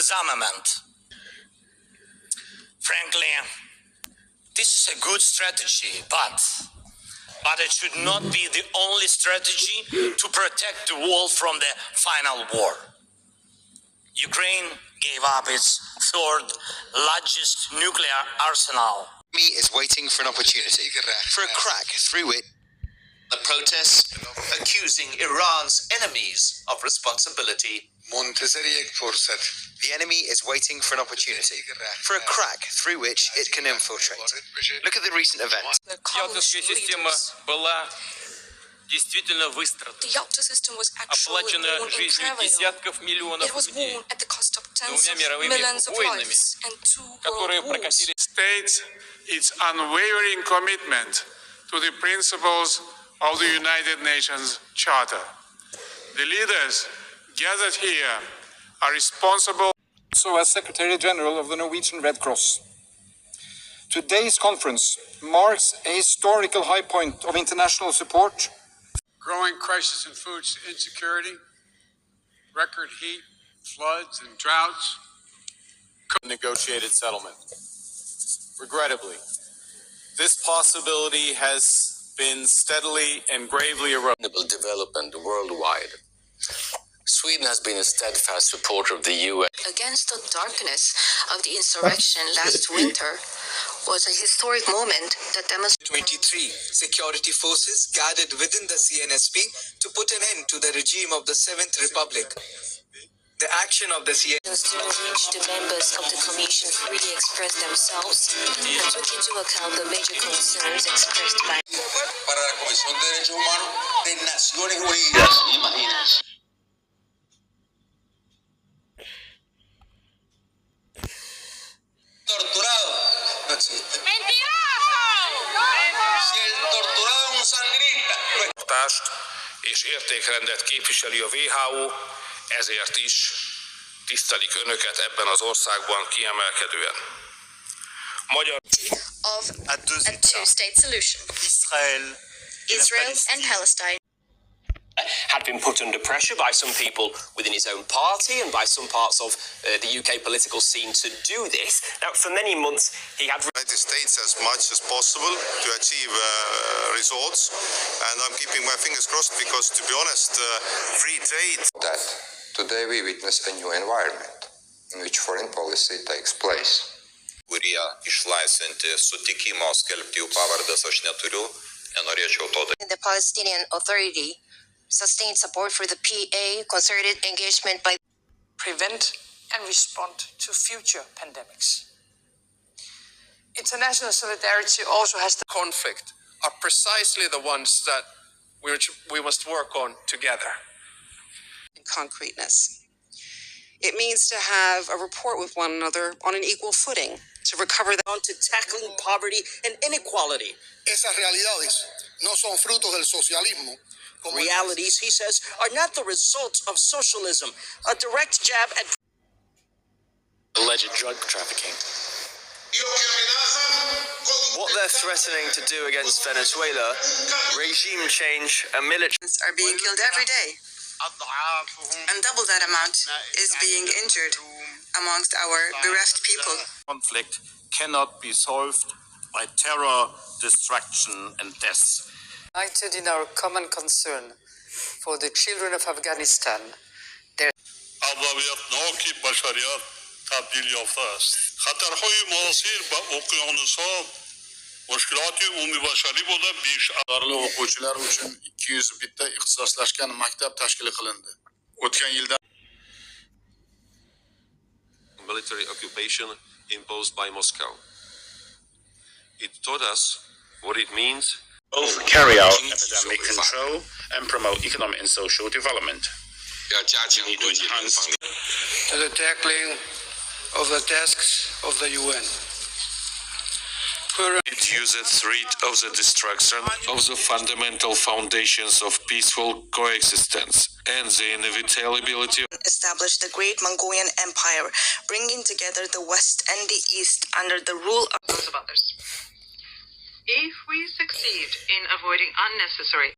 disarmament. Frankly, this is a good strategy, but it should not be the only strategy to protect the world from the final war. Ukraine gave up its third largest nuclear arsenal. Me is waiting for an opportunity, for a crack through it. The protests accusing Iran's enemies of responsibility. The enemy is waiting for an opportunity, for a crack through which it can infiltrate. Look at the recent events. Ялтинская система была действительно выстрадана. Оплачена жизнью десятков миллионов людей двумя мировыми войнами, которые прокатили. States its unwavering commitment to the principles of the United Nations Charter. The leaders gathered here are responsible. So, as Secretary General of the Norwegian Red Cross, today's conference marks a historical high point of international support. Growing crisis in food insecurity, record heat, floods, and droughts. Negotiated settlement. Regrettably, this possibility has been steadily and gravely eroded. Development worldwide. Sweden has been a steadfast supporter of the UN. Against the darkness of the insurrection last winter was a historic moment that demonstrated. 23 security forces gathered within the CNSP to put an end to the regime of the Seventh Republic. The action of the CNSP. During which the members of the Commission freely expressed themselves and took into account the major concerns expressed by. Para la Comisión de Derechos Humanos de Naciones Unidas, imagínense. Torturado no existe. ¡Mentiroso! Si el torturado es un sangrista. És értékrendet képviseli a WHO, ezért is tisztelik önöket ebben az országban kiemelkedően. Of a two-state solution. Israel and Palestine had been put under pressure by some people within his own party and by some parts of the UK political scene to do this. Now, for many months, he had... The United States as much as possible to achieve results, and I'm keeping my fingers crossed because, to be honest, free trade... That today we witness a new environment in which foreign policy takes place. Kurie išlaisvinti sutikimo skelbti jų pavardes aš neturiu, nenorėčiau to daryti. The Palestinian Authority sustained support for the PA concerted engagement by prevent and respond to future pandemics. International solidarity also has the conflict are precisely the ones that we must work on together. Concreteness. It means to have a rapport with one another on an equal footing, to recover on to tackling poverty and inequality. Esas realidades no son frutos del socialismo. Realities, he says, are not the result of socialism, a direct jab at alleged drug trafficking. What they're threatening to do against Venezuela, regime change, and military are being killed every day. And double that amount is being injured amongst our bereft people. Conflict cannot be solved by terror, destruction, and death. United in our common concern for the children of Afghanistan. اولویت نوکی بشریت تبدیل یافته است. خطرهای معاصر به اقیانوس‌ها مشکلات عمومی بشری بوده بیش از o'quvchilar uchun 200 bitta ixtisoslashgan maktab tashkil qilindi. O'tgan yilda military occupation imposed by Moscow. It taught us what it means both carry out epidemic control and promote economic and social development. We need to enhance the tackling of the tasks of the UN. it uses threat of the destruction of the fundamental foundations of peaceful coexistence and the inevitability Established the great Mongolian Empire, bringing together the West and the East under the rule of others. If we succeed in avoiding unnecessary